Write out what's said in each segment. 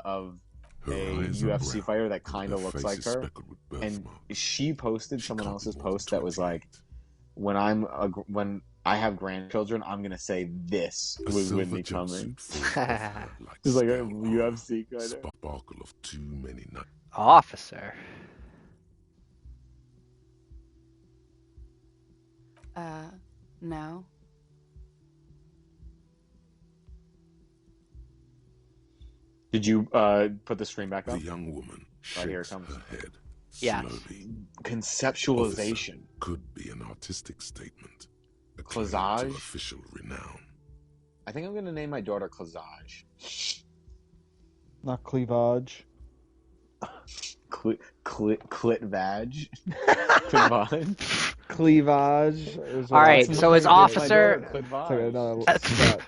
of Her a eyes are UFC brown, fighter that and kind her of looks face like is her, speckled with and birthmarks. she posted She someone can't be else's more than post that was like, 28. when I have grandchildren, I'm gonna say this A with silver Whitney Cummings. jumpsuit falls off her like It's like a scale armor, UFC kind of. sparkle of too many nights. Officer. No. Did you put the screen back The up? young woman Right, here it shakes comes. her head Yes. slowly. Conceptualization. Officer could be an artistic statement, a claim to Classage? official renown. I think I'm gonna name my daughter Classage. Not cleavage. Clit vag. Clitvage. Cleavage. Is All what right, I so think is it officer. Took Clitvage. another step.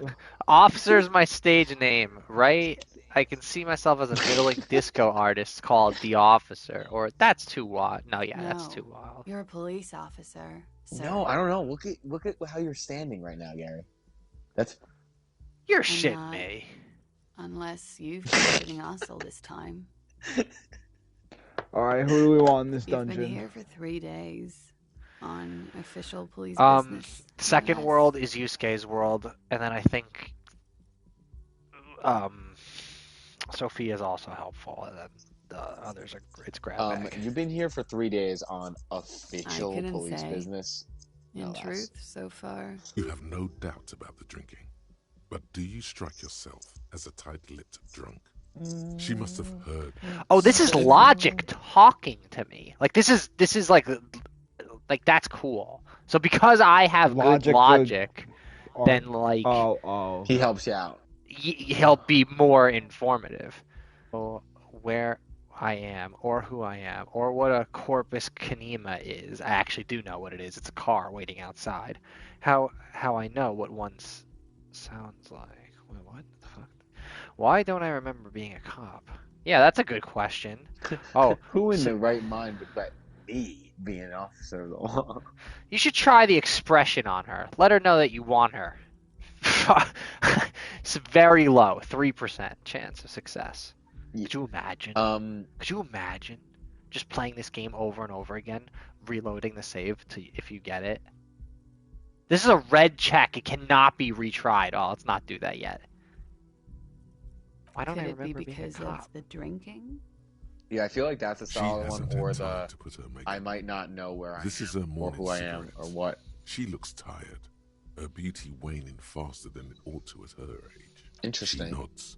Officer's my stage name, right? I can see myself as a middling disco artist called The Officer, or that's too wild. No, yeah, that's too wild. You're a police officer, sir. No, I don't know. Look at how you're standing right now, Gary. That's You're I'm shitting not. me. Unless you've been shitting us all this time. Alright, who do we want in this You've dungeon? been here for 3 days on official police business. Second Yes. world is Yusuke's world, and then I think Sophia is also helpful, and then the others are it's grab bag. you've been here for 3 days on I official couldn't police say. business. In No, truth, so far. You have no doubt about the drinking, but do you strike yourself as a tight-lipped drunk? She must have heard. Oh, this is logic talking to me. Like this is like that's cool. So because I have good logic, then like he helps you out. He'll be more informative. So where I am, or who I am, or what a corpus canema is. I actually do know what it is. It's a car waiting outside. How I know what one sounds like. Wait, what the fuck? Why don't I remember being a cop? Yeah, that's a good question. Oh, Who in the right mind would let me be an officer of the law? You should try the expression on her. Let her know that you want her. It's very low, 3% chance of success. Could you imagine? Could you imagine just playing this game over and over again, reloading the save to if you get it? This is a red check. It cannot be retried. Oh, let's not do that yet. Why don't I remember being a Could it be because cop? of the drinking? Yeah, I feel like that's a solid one, or the to put her makeup I might not know where I This is am, her or morning who I am, or what. She looks tired, her beauty waning faster than it ought to at her age. Interesting. She nods.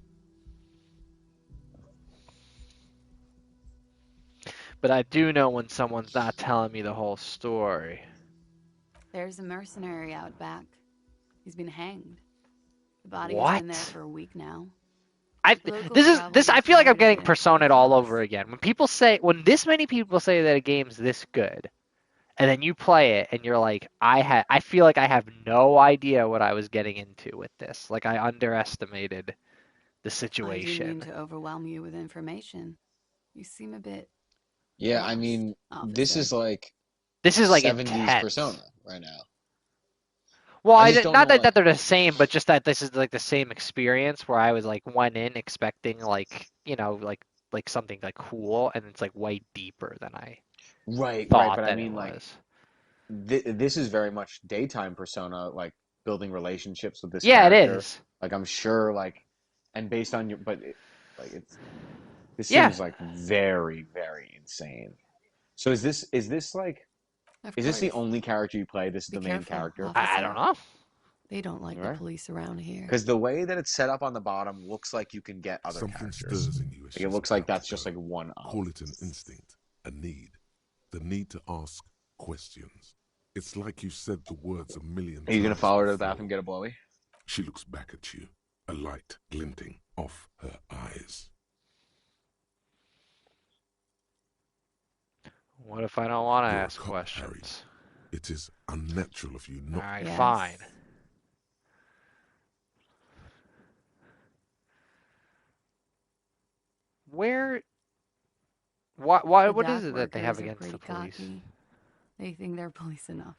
But I do know when someone's not telling me the whole story. There's a mercenary out back. He's been hanged. The body's What? been there for a week now. This I feel like I'm getting Persona all over again. When this many people say that a game's this good, and then you play it and you're like, I feel like I have no idea what I was getting into with this. Like I underestimated the I situation. didn't mean to overwhelm you with information. You seem a bit. Yeah, lost, I mean, this officer. is like 70s intense. Persona right now. Well, I just don't not know, that they're the same, but just that this is like the same experience where I was like went in expecting like like something like cool, and it's like way deeper than I right, thought but that I mean, it like, was. this is very much daytime Persona, like building relationships with this Yeah, character. it is. Like, I'm sure, like, and based on this Yeah. seems like very, very insane. So is this like, is this the only character you play? This is the main character? I don't know. They don't like the police around here. Because the way that it's set up on the bottom looks like you can get other Something characters. stirs in you as Like, it looks like that's just like one up. Call it an instinct, a need, the need to ask questions. It's like you said the words a million times. Are you gonna follow her to the before. bathroom and get a blowy? She looks back at you, a light glinting off her eyes. What if I don't want to You're a ask cop, questions? Harry. It is unnatural of you not. All right, Yes. fine. Where? What The is it that they dock have workers are against the pretty police? cocky. They think they're police enough.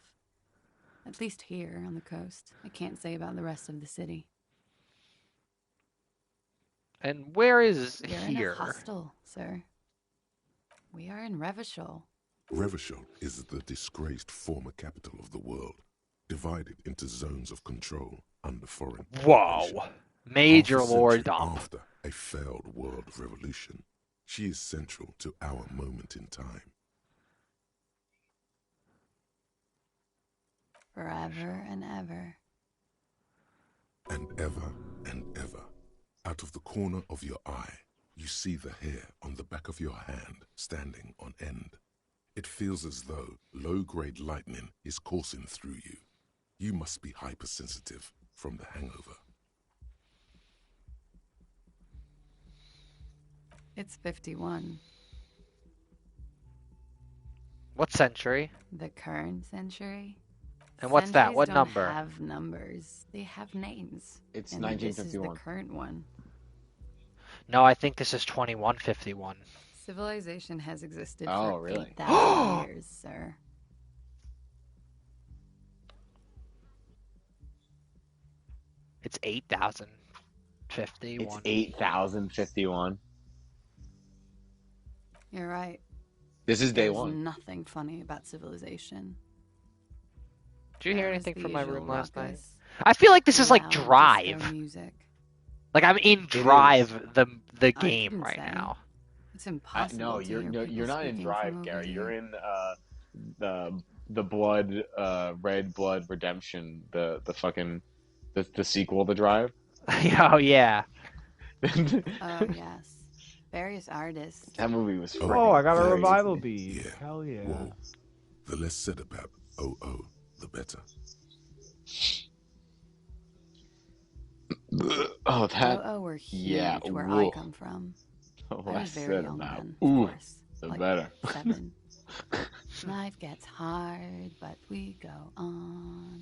At least here on the coast. I can't say about the rest of the city. And where is You're in a here? hostel, sir. We are in Revachol. Revachol is the disgraced former capital of the world, divided into zones of control under foreign occupation. Whoa. Half Major a lore century dump. after a failed world revolution, she is central to our moment in time. Forever and ever. And ever, out of the corner of your eye, you see the hair on the back of your hand standing on end. It feels as though low-grade lightning is coursing through you. You must be hypersensitive from the hangover. It's 51. What century? The current century? And what's that? Centuries What don't number? have numbers. They have names. It's And this is the 1951. current one. No, I think this is 2151. Civilization has existed Oh, for really? 8,000 years, sir. It's 8,051. It's 8,051. You're right. This is day There's one. nothing funny about civilization. Did you hear There was anything the from my usual room last night? ruckus, I feel like this is like loud disco Drive. music. Like I'm in is. Drive, the I game couldn't right say. now. It's impossible No, to hear you're people not in speaking Drive, from over Gary. here. You're in the blood Red Blood Redemption, the fucking the sequel to Drive. Oh yeah. Oh, yes. Various artists. That movie was freaking Oh, I got a crazy. revival bead. Yeah. Hell yeah. Whoa. The less said about OO, the better. Oh, that. Oh, we're huge Yeah, where whoa. I come from. Oh, I was less very said young about. then, Ooh, of course. the Like better. 7. Life gets hard, but we go on.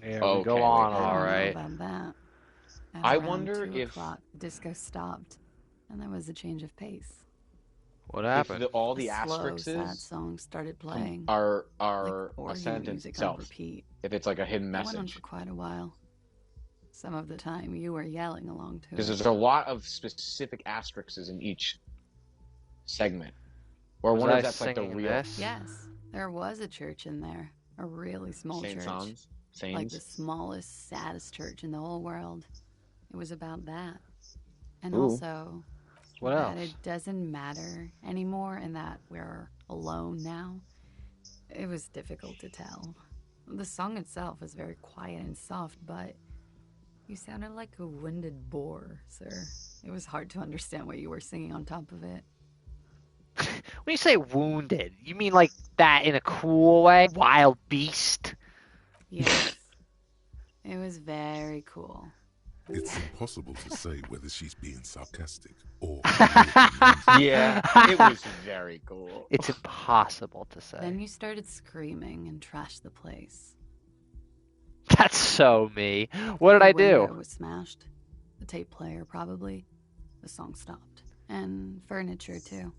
Yeah, Okay, we go wait, on, I hold all don't know right. about that. At I around wonder 2 if- o'clock, the disco stopped, and there was a change of pace. What If happened? all the A slow, sad asterisks song started playing, are like a organ sentence music on itself, repeat. if it's like a hidden It went on message, for quite a while. Some of the time, you were yelling along to because it. there's a lot of specific asterisks in each segment. Or Was one I of that's like the singing real this? Yes, there was a church in there, a really small Saint church, Sans, like the Saints. smallest, saddest church in the whole world. It was about that, and Ooh. also What that else? it doesn't matter anymore, and that we're alone now. It was difficult to tell. The song itself was very quiet and soft, but you sounded like a winded boar, sir. It was hard to understand what you were singing on top of it. When you say wounded, you mean like that in a cool way? Wild beast? Yes, it was very cool. It's impossible to say whether she's being sarcastic or. Yeah, it was very cool. It's impossible to say. Then you started screaming and trashed the place. That's so me. What did I The window do? was smashed. The tape player, probably. The song stopped. And furniture, too.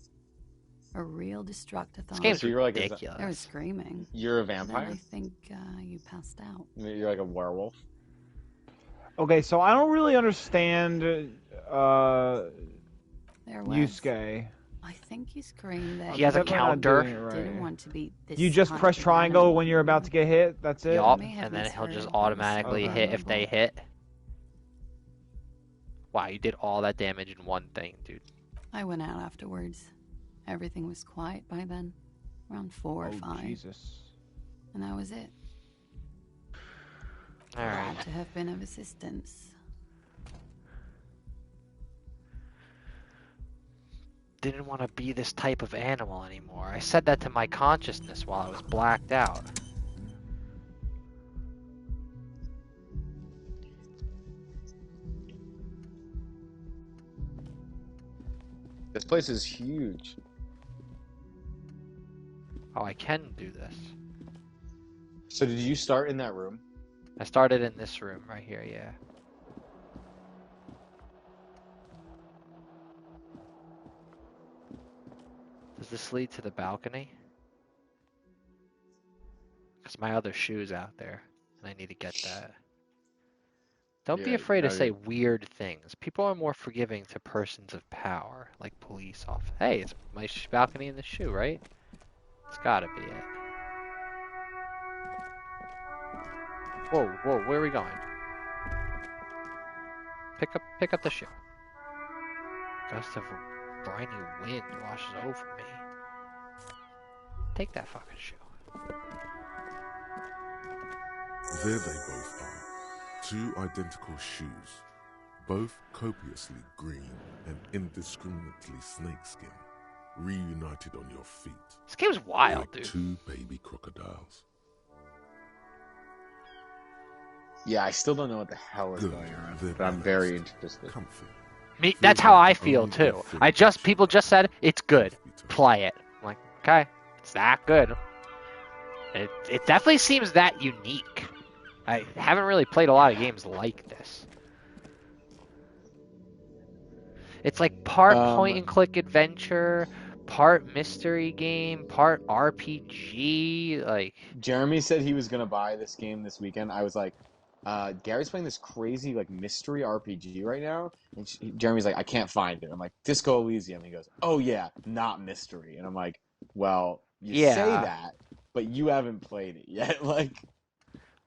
A real destructathon. This game's So you're like There was ridiculous. screaming. You're a Then vampire. I think you passed out. You're like a werewolf. Okay, so I don't really understand There was. Yusuke. I think you screamed that He has a you Definitely not counter. doing it right. didn't want to be this You just kind press of triangle animal. when you're about to get hit. That's it. Yup, may have and then he'll misheard, just but it was automatically so hit if they memorable. hit. Wow, you did all that damage in one thing, dude. I went out afterwards. Everything was quiet by then. Around 4 or Oh 5. Jesus. And that was it. Alright. Glad to have been of assistance. Didn't want to be this type of animal anymore. I said that to my consciousness while I was blacked out. This place is huge. Oh, I can do this. So did you start in that room? I started in this room right here, yeah. Does this lead to the balcony? Because my other shoe's out there, and I need to get that. Don't be afraid to say weird things. People are more forgiving to persons of power, like police officers. Hey, it's my balcony in the shoe, right? It's gotta be it. Whoa, whoa, where are we going? Pick up the shoe. Gust of briny wind washes over me. Take that fucking shoe. There they both are. Two identical shoes, both copiously green and indiscriminately snakeskin, reunited on your feet. This game's wild, like dude. Two baby crocodiles. Yeah, I still don't know what the hell is going on, but I'm very interested. Comfy. Me, that's how I feel too. People just said it's good. Play it. I'm like, okay, it's that good. It definitely seems that unique. I haven't really played a lot of games like this. It's like part point and click adventure, part mystery game, part RPG. Like Jeremy said he was gonna buy this game this weekend. I was like, Gary's playing this crazy like mystery RPG right now, and Jeremy's like, I can't find it. I'm like, Disco Elysium. He goes, oh yeah, not mystery, and I'm like, well, you say that, but you haven't played it yet. Like,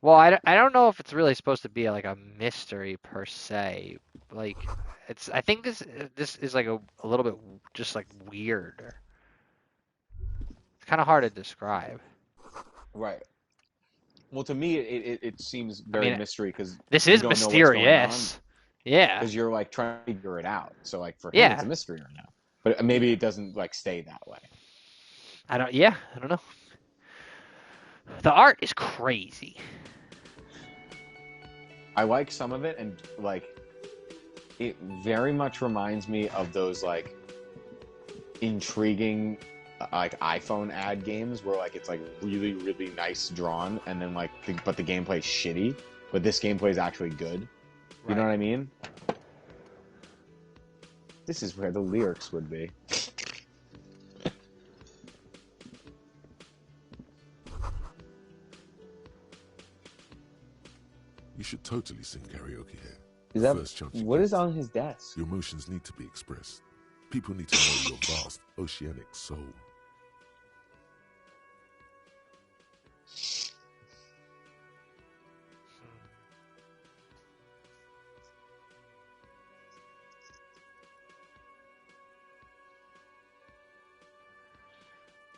well, I don't know if it's really supposed to be like a mystery per se. Like, I think this is like a little bit just like weird. It's kind of hard to describe. Right. Well, to me, it seems very mystery because this is mysterious. Yeah. Because you're like trying to figure it out. So like for him, it's a mystery right now. But maybe it doesn't like stay that way. I don't know. The art is crazy. I like some of it, and like it very much reminds me of those like intriguing like iPhone ad games where like it's like really really nice drawn, and then like but the gameplay's shitty, but this gameplay is actually good. You know what I mean? This is where the lyrics would be. You should totally sing karaoke here. Is that what is on his desk? Your emotions need to be expressed. People need to know your vast oceanic soul.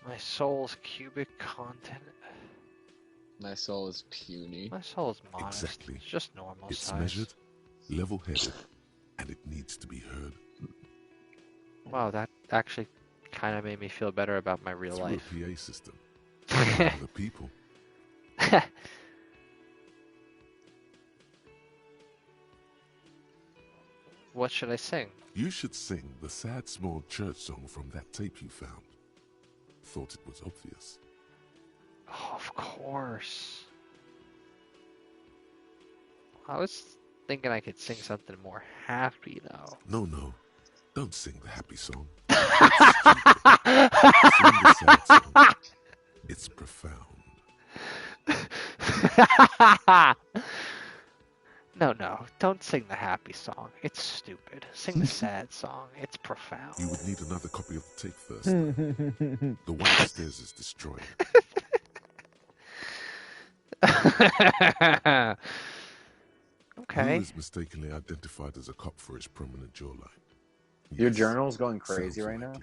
My soul's cubic content. My soul is puny. My soul is modest. Exactly. It's just normal It's size. measured, level-headed, and it needs to be heard. Wow, that actually kind of made me feel better about my real life. Through a PA system. The people. What should I sing? You should sing the sad small church song from that tape you found. Thought it was obvious. Oh, of course. I was thinking I could sing something more happy, though. No. Don't sing the happy song. Sing the sad song. It's profound. No. Don't sing the happy song. It's stupid. Sing the sad song. It's profound. You would need another copy of the tape first. The one upstairs is destroyed. Okay. Who is mistakenly identified as a cop for his prominent jawline? Your journal's going crazy right now?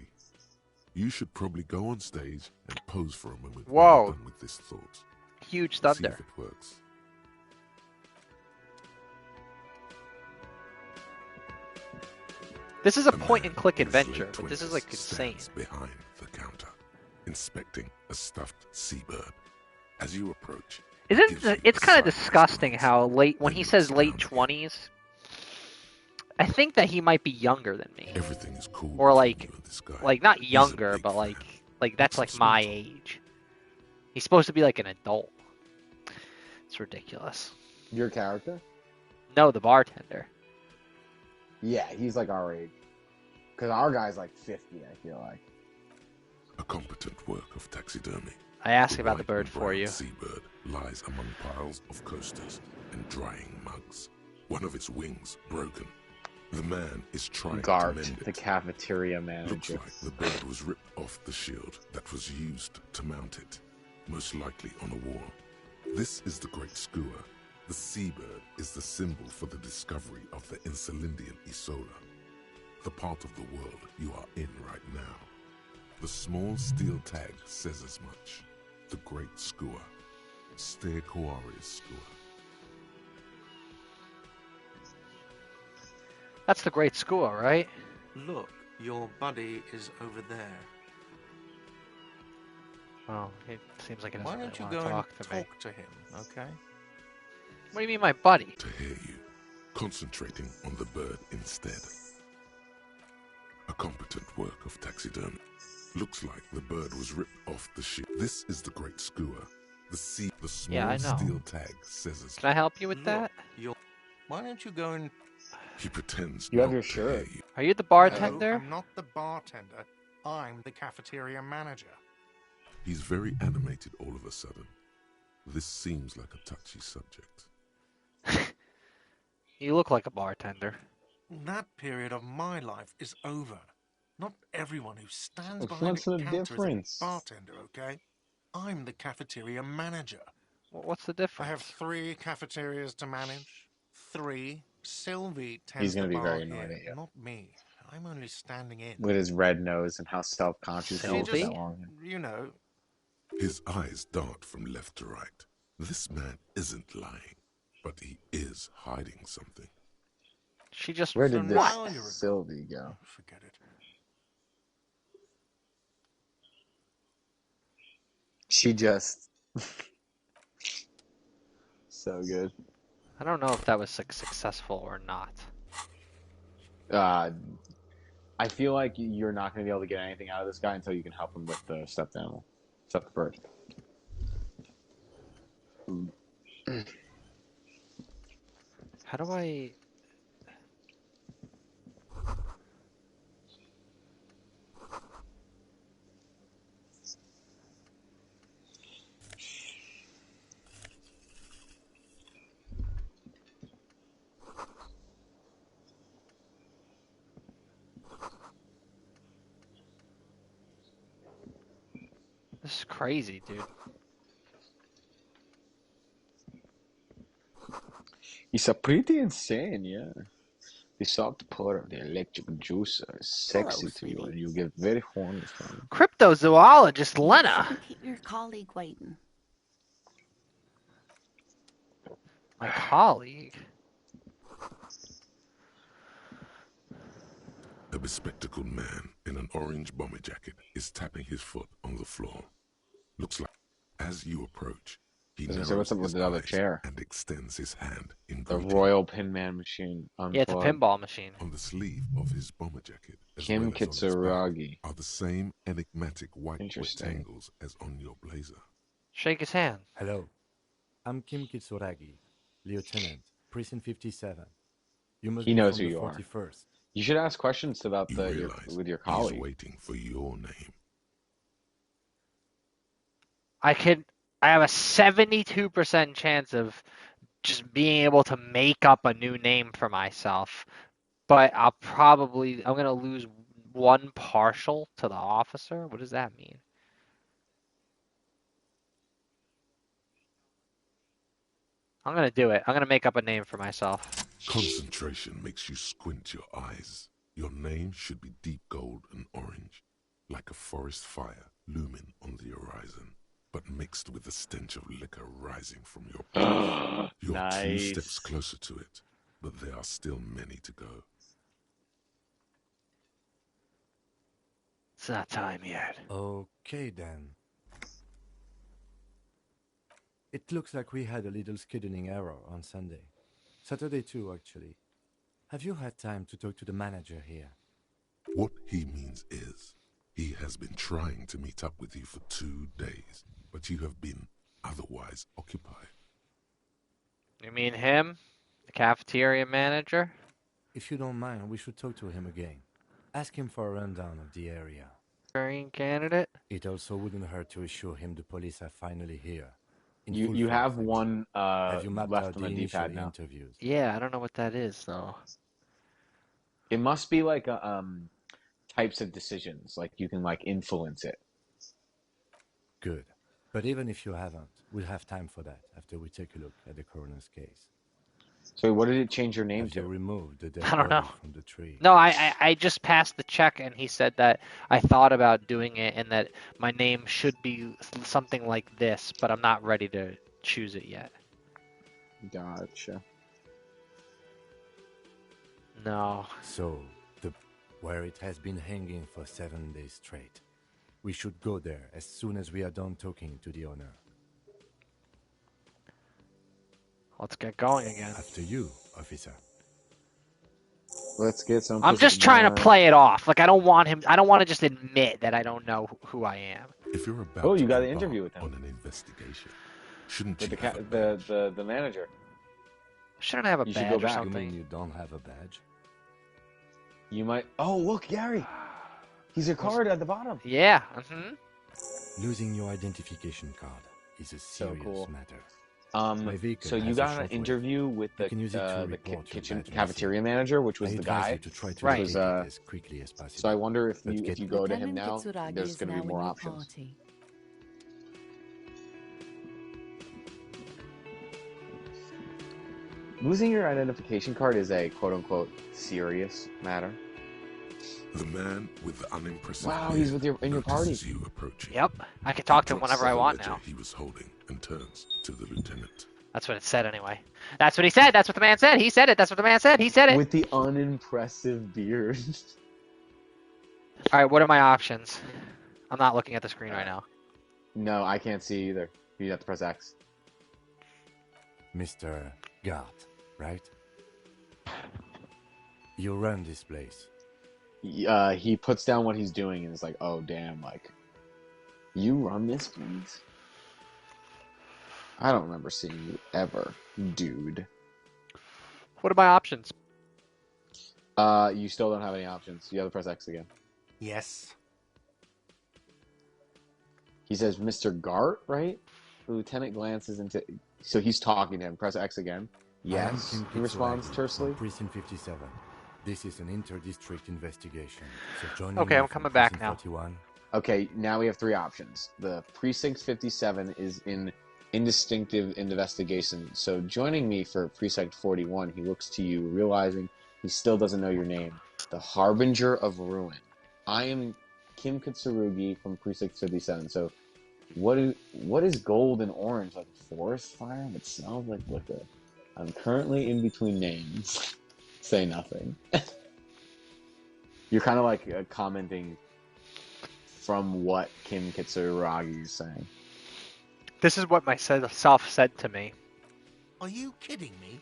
You should probably go on stage and pose for a moment Whoa. when you're done with this thought. Huge See thunder. if it works. This is a point-and-click adventure, but this is like insane. Behind the counter, inspecting a stuffed seabird. As you approach, It's kind of disgusting how when he says late 20s, I think that he might be younger than me. Everything is cool. Or like not younger, but like that's like my age. He's supposed to be like an adult. It's ridiculous. Your character? No, the bartender. Yeah, he's like our age. Because our guy's like 50, I feel like. A competent work of taxidermy. I asked about the bird for you. Seabird lies among piles of coasters and drying mugs. one of its wings broken. The man is trying to Gart, mend the it. cafeteria Looks manager. like the bird was ripped off the shield that was used to mount it, most likely on a wall. This is the great skua. The seabird is the symbol for the discovery of the Insulindian Isola, the part of the world you are in right now. The small steel tag says as much. The great skua. Ste Koari's skua. That's the Great Skua, right? Look, your buddy is over there. Oh, it seems like he Why doesn't don't you really go want and to talk to me. talk to him, okay? What do you mean, my buddy? To hear you, concentrating on the bird instead. A competent work of taxidermy. Looks like the bird was ripped off the shield. This is the great skua. The small Yeah, I know. steel tag says as Can I help you with Look, that? why don't you go and... he pretends You have not your to shirt. hear you. Are you the No, bartender? I'm not the bartender. I'm the cafeteria manager. He's very animated all of a sudden. This seems like a touchy subject. You look like a bartender. That period of my life is over. Not everyone who stands Well, behind what's a the counter difference? is a bartender, okay? I'm the cafeteria manager. What's the I difference? have 3 cafeterias to manage. 3. Sylvie tends He's gonna the be bar very annoyed here, at you. not me. I'm only standing in. With his red nose and how self-conscious he is with Sylvie? that long hair. You know, His eyes dart from left to right. This man isn't lying, but he is hiding something. She just... Where So did now this you're a- Sylvie go? forget it. She just... so good. I don't know if that was successful or not. I feel like you're not going to be able to get anything out of this guy until you can help him with the stuffed animal. Stuffed bird. How do I... This is crazy, dude. It's a pretty insane, yeah. The soft pull of the electric juicer is sexy to you, and you get very horny from it. Cryptozoologist You Lena! shouldn't keep your colleague waiting. My colleague? A bespectacled man in an orange bomber jacket is tapping his foot on the floor. Looks like, as you approach, he So narrows what's up with his the other eyes chair? and extends his hand in The greeting. Royal Pinman machine. Unplugged. Yeah, it's a pinball machine. On the sleeve of his bomber jacket, as Kim well as on his back, Kitsuragi. are the same enigmatic white Interesting. rectangles as on your blazer. Shake his hand. Hello, I'm Kim Kitsuragi, Lieutenant, Precinct 57. You must He be knows from who the you are. 41st. You should ask questions about You your realize with your he's colleague. waiting for your name. I have a 72% chance of just being able to make up a new name for myself. But I'm going to lose one partial to the officer. What does that mean? I'm going to do it. I'm going to make up a name for myself. Concentration makes you squint your eyes. Your name should be deep gold and orange, like a forest fire looming on the horizon, but mixed with the stench of liquor rising from your breath. You're 2 Nice. steps closer to it, but there are still many to go. It's not time yet. Okay then. It looks like we had a little scheduling error on Sunday. Saturday too, actually. Have you had time to talk to the manager here? What he means is, he has been trying to meet up with you for 2 days, but you have been otherwise occupied. You mean him? The cafeteria manager? If you don't mind, we should talk to him again. Ask him for a rundown of the area. Green candidate? It also wouldn't hurt to assure him the police are finally here. In You full you have force, one have you mapped left out on the the initial D-pad now. interviews? Yeah, I don't know what that is though. It must be like types of decisions. Like you can like influence it. Good. But even if you haven't, we'll have time for that after we take a look at the coroner's case. So what did it change your name Have you to? removed the dead I don't body know. from the tree? No, I just passed the check and he said that I thought about doing it and that my name should be something like this, but I'm not ready to choose it yet. Gotcha. No. So, where it has been hanging for 7 days straight. We should go there as soon as we are done talking to the owner. Let's get going again. After you, officer. Let's get some. I'm just trying to play it off. Like I don't want to just admit that I don't know who I am. If you're about Oh, to you got an embark interview with him. on an investigation, shouldn't With you the have a badge? the manager. Shouldn't I have a You should badge go or back. You mean something? you don't have a badge? You might. Oh, look, Gary. He's your card at the bottom. Yeah. Losing your identification card is a So serious cool. matter. My vehicle So you has a got an shortwave. interview with You can use it to the report your kitchen badge cafeteria manager, which I was the advise guy. you to try to Right. locate it as quickly as possible. So I wonder if Let's you get go to him Lieutenant now, Kitsuragi there's is going to now be more in your options. party. Losing your identification card is a quote unquote serious matter. The man with the unimpressive Wow, beard he's with in your party. notices you approaching. Yep. I can talk to him Drops whenever I the want ledger now. he was holding and turns to the lieutenant. That's what it said anyway. That's what he said. That's what the man said. He said it. That's what the man said. He said it. With the unimpressive beard. All right. What are my options? I'm not looking at the screen right now. No, I can't see either. You have to press X. Mr. Gart, right? You run this place. He puts down what he's doing and is like, oh, damn, like, you run this place? I don't remember seeing you ever, dude. What are my options? You still don't have any options. You have to press X again. Yes. He says, Mr. Gart, right? The lieutenant glances into... So he's talking to him. Press X again. Yes, I am Kim he responds Kitsuragi tersely. from Precinct 57. This is an inter-district investigation. So join Okay, me I'm from coming back Precinct now. 41. Okay, now we have three options. The Precinct 57 is in indistinctive investigation. So joining me for Precinct 41, he looks to you, realizing he still doesn't know your name. The Harbinger of Ruin. I am Kim Kitsurugi from Precinct 57. So what is gold and orange? Like a forest fire? It smells like liquor. I'm currently in between names. Say nothing. You're kind of like commenting from what Kim Kitsuragi is saying. This is what my self said to me. Are you kidding me?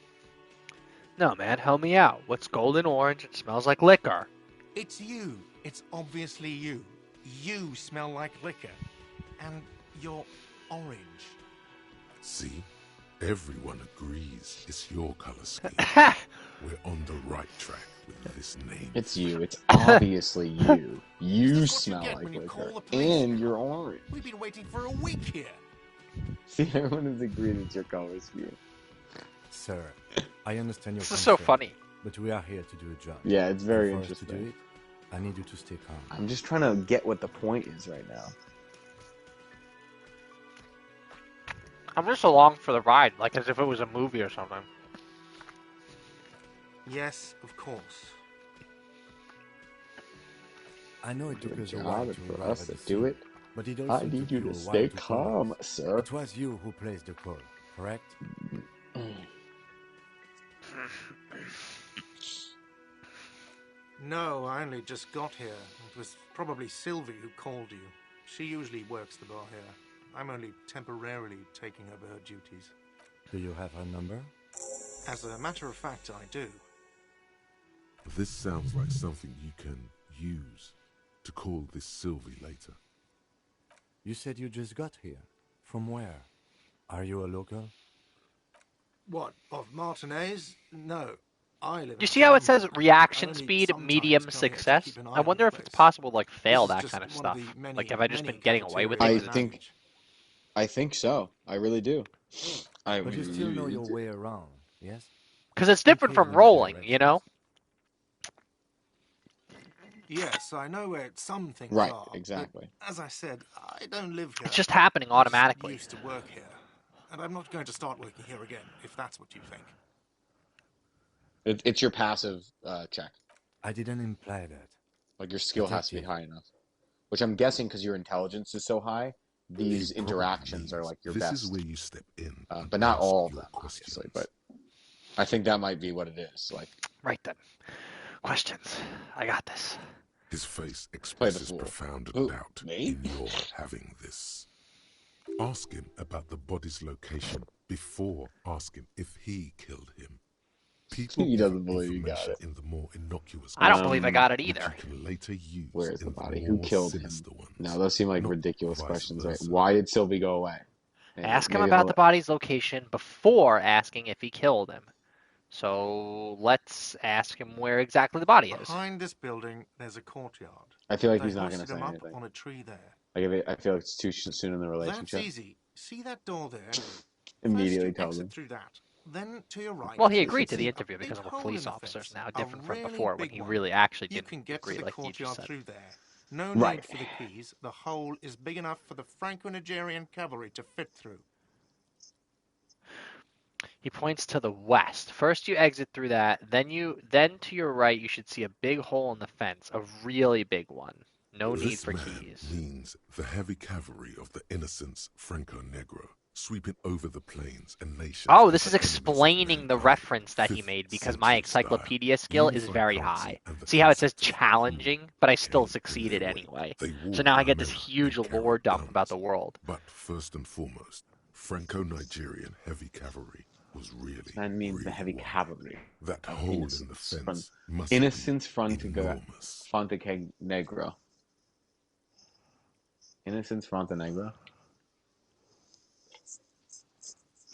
No, man, help me out. What's golden orange? It smells like liquor. It's you. It's obviously you. You smell like liquor. And you're orange. See? Everyone agrees it's your color scheme. We're on the right track with this name. It's you. It's obviously you. You This is what you smell get like when you liquor. call the police. And you're orange. We've been waiting for a week here. See, everyone has agreed it's your color scheme. Sir, I understand your This is so concern, funny. but we are here to do a job. Yeah, it's very And for us to do interesting. it, I need you to stay calm. I'm just trying to get what the point is right now. I'm just along for the ride, like as if it was a movie or something. Yes, of course. I know it took Your us a while job to for arrive us at to the do scene, it. but it I also need took you you to a stay while to calm, convince. sir. It was you who placed the call, correct? No, I only just got here. It was probably Sylvie who called you. She usually works the bar here. I'm only temporarily taking over her duties. Do you have her number? As a matter of fact, I do. This sounds like something you can use to call this Sylvie later. You said you just got here. From where? Are you a local? What, of Martinez? No. I live in You see how it Denver. says reaction I only speed, sometimes medium come here to success? keep an eye I on wonder the if it's place. possible to like fail This is that just kind of one of stuff. the many, Like have I just many been getting away with it? I 'cause cafeterias it's- think- around. I think so. I really do. But you still know your way around, yes? Because it's In different case from we need rolling, you know? directions. Yes, I know where some things Right, are, but exactly. as I said, I don't live here. It's just happening I just automatically. used to work here, and I'm not going to start working here again, if that's what you think. It's your passive check. I didn't imply that. Like your skill has to be Detective. high enough. Which I'm guessing because your intelligence is so high, He these probably interactions are means like your this is best. where you step in and But not ask all of your them, obviously. questions. But I think that might be what it is. Like, Right then. Questions. I got this. His face play the expresses fool. profound Ooh, doubt me? in your having this. Ask him about the body's location before asking if he killed him. People He give doesn't you believe you got information it. in the more innocuous I don't believe I got it which either. you can later use Where is the in body? the Who more killed him? sinister ones. No, those seem like not ridiculous vice questions, right? versa. Why did Sylvie go away? Ask him Maybe about he'll- the body's location before asking if he killed him. So let's ask him where exactly the body is. Behind this building, there's a courtyard. I feel like They he's not going to hoisted say him up anything. on a tree there. Like, I feel like it's too soon in the That's relationship. easy. See that door there? Immediately First you tells exit him. through that. Then to your right, Well, he you agreed should to the see a interview big because of a hole police in the officer fence. now, A different from really before when big he one. really actually You didn't can get agree to the like you just courtyard said. through there. No Right. need for the keys. The hole is big enough for the Franco-Nigerian cavalry to fit through. He points to the west. First you exit through that, then to your right you should see a big hole in the fence, a really big one. No need This for man keys. means the heavy cavalry of the Innocents Franco Negro, sweeping over the plains and nations. Oh, this as is the enemies of explaining the mankind, reference that he 5th made because my century encyclopedia style, skill is unified very council high. and the See how it says concept of challenging, but I still came in succeeded their way. anyway. They So wore now I get this armor huge and lore carried dump about guns. the world. But first and foremost, Franco-Nigerian heavy cavalry was really, That means really the heavy wide. cavalry. That of hole in the Innocence fence must Innocence be Frontiga enormous. Negro. Innocence Frontenegro.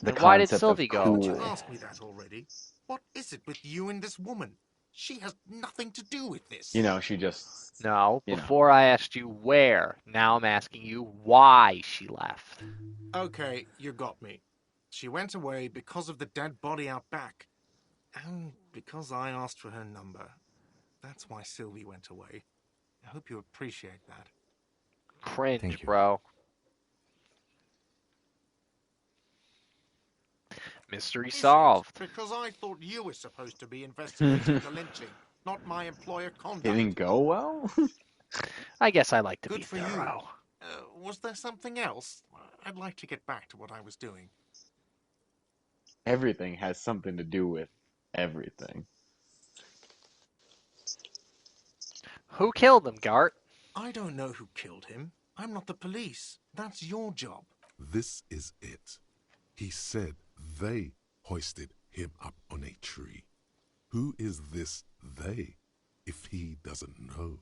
The And why did concept Sylvie of go? Haven't you cool. asked me that already? What is it with you and this woman? She has nothing to do with this. You know, she just. No, You know. before I asked you where. Now I'm asking you why she left. Okay, you got me. She went away because of the dead body out back. And because I asked for her number. That's why Sylvie went away. I hope you appreciate that. Cringe, Thank you. bro. Mystery Is it? solved. Because I thought you were supposed to be investigating the lynching, not my employer It conduct. didn't go well? I guess I like to Good be for you. thorough. Was there something else? I'd like to get back to what I was doing. Everything has something to do with everything. Who killed him, Gart? I don't know who killed him. I'm not the police. That's your job. This is it. He said they hoisted him up on a tree. Who is this they, if he doesn't know?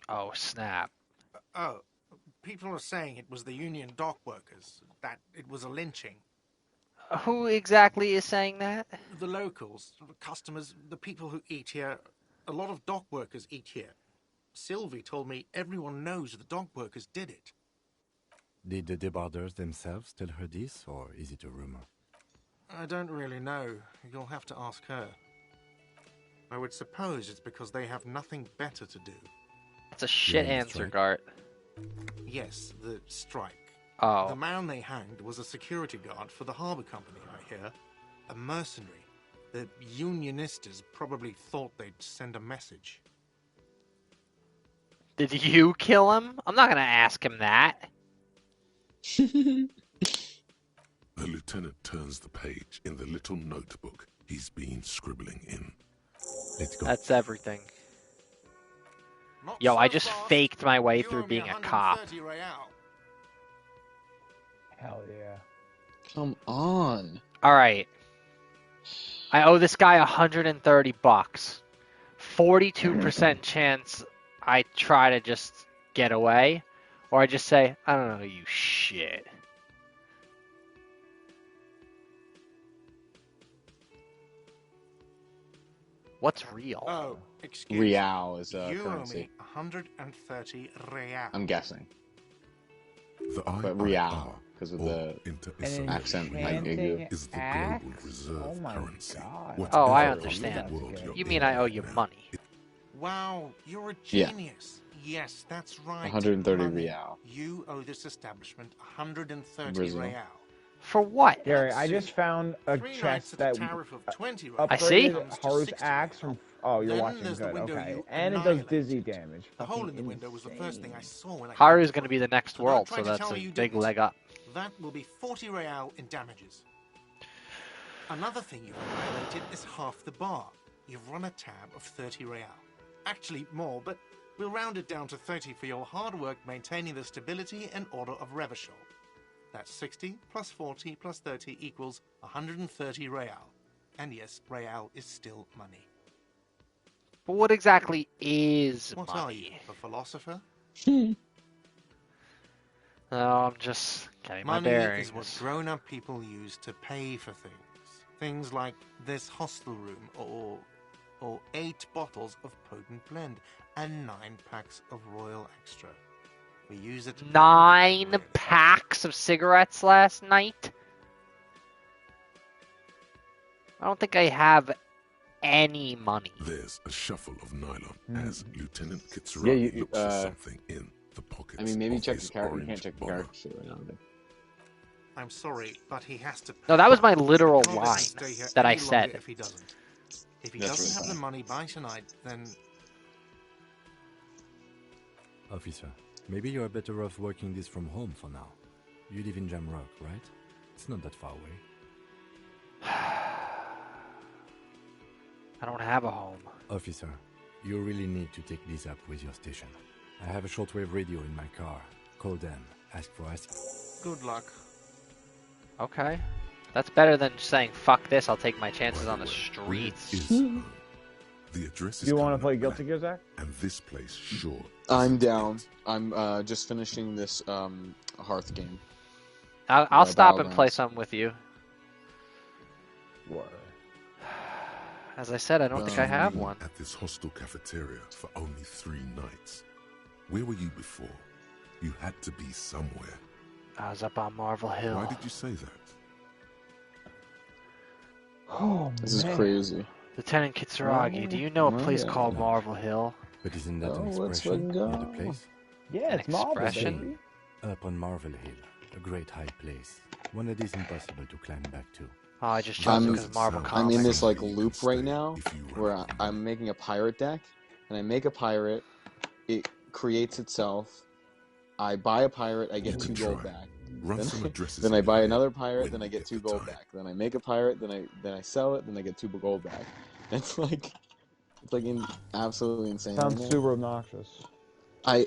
Oh, snap. Oh, people are saying it was the union dock workers, that it was a lynching. Who exactly is saying that? The locals, the customers, the people who eat here, a lot of dock workers eat here. Sylvie told me everyone knows the dock workers did it. Did the debarders themselves tell her this, or is it a rumor? I don't really know. You'll have to ask her. I would suppose it's because they have nothing better to do. That's a shit Yeah, answer, strike. Gart. Yes, the strike. Oh. The man they hanged was a security guard for the harbour company, I hear. A mercenary. The unionistas probably thought they'd send a message. Did you kill him? I'm not gonna ask him that. The lieutenant turns the page in the little notebook he's been scribbling in. Let's go. That's everything. Not Yo, so I just fast. faked my way You through owe me being a cop. 130 real. Hell yeah. Come on. Alright. I owe this guy $130. 42% chance I try to just get away. Or I just say, I don't know, you shit. What's real? Oh, excuse Real is you currency. owe me 130 real. I'm guessing. The but IIR, real because of or the Inter-Islamic accent, like enchanting igu. is the axe? global reserve Oh my currency. god. Whatever Oh, I part of the understand. world That's you're You in mean I owe right you now, money? Wow, you're a Yeah. genius. Yes, that's right. 130 money. real. You owe this establishment 130 Brazil. real. For what? Gary, I See? just found a 3 nights chest at that a tariff of 20 real I see. upgraded comes to Haru's 60 axe real. from. Oh, you're Then watching. there's the Good. window Okay. you And it does dizzy annihilated. damage. The hole in the Fucking window was the first thing I insane. saw when I Haru came is to going to be look. the next So world, don't try so to that's tell a me you big didn't. leg up. That will be 40 real in damages. Another thing you've annihilated is half the bar. You've run a tab of 30 real. Actually, more, but we'll round it down to 30 for your hard work maintaining the stability and order of Revachol. That's 60 plus 40 plus 30 equals 130 real. And yes, real is still money. But what exactly is What money? are you, a philosopher? No, I'm just getting my Money bearings. is what grown-up people use to pay for things. Things like this hostel room, or 8 bottles of potent blend, and 9 packs of Royal Extra. We use it to 9 packs of cigarettes last night? I don't think I have any money. There's a shuffle of nylon as Lieutenant Yeah, Kitsuragi you, looks for something in the pockets I mean, maybe of check his the character. You orange can't check the bomber. character sheet right now. But... I'm sorry, but he has to pay. No, that was my literal We can't let him line stay here that I any longer said. if he doesn't. If he That's doesn't really have funny. the money by tonight, then Officer, maybe you're better off working this from home for now. You live in Jamrock, right? It's not that far away. I don't have a home. Officer, you really need to take this up with your station. I have a shortwave radio in my car. Call them. Ask for us. good luck. Okay. That's better than saying, fuck this, I'll take my chances By on the way, streets. where is home? The address Do is you want to coming play up Guilty blank, Gear, Zach? and this place sure. I'm isn't down. it. I'm just finishing this Hearth game. I'll stop and play Battlegrounds. some with you. What? As I said, I don't think I have Eaten one. At this hostel cafeteria for only 3 nights. Where were you before? You had to be somewhere. I was up on Marvel Hill. Why did you say that? Oh, This is man. crazy. Lieutenant Kitsuragi, do you know a Oh, place yeah. called Marvel Hill? But isn't that Oh, an let's expression, fucking not a go. place? Yeah, An it's Marvel, expression? baby. Up on Marvel Hill, a great high place. One that is impossible to climb back to. Oh, I just I'm- chose it because Marvel I'm Comics. I'm in this like You can loop stay right now if you run where out of I'm making a pirate deck, and I make a pirate, it creates itself. I buy a pirate, I get You 2 can gold try. back. Run Then, some addresses then in I your buy head another pirate, when then I you get get 2 the gold time. back. Then I make a pirate, then I sell it, then I get 2 gold back. It's like absolutely insane. Sounds right now. super obnoxious. I'm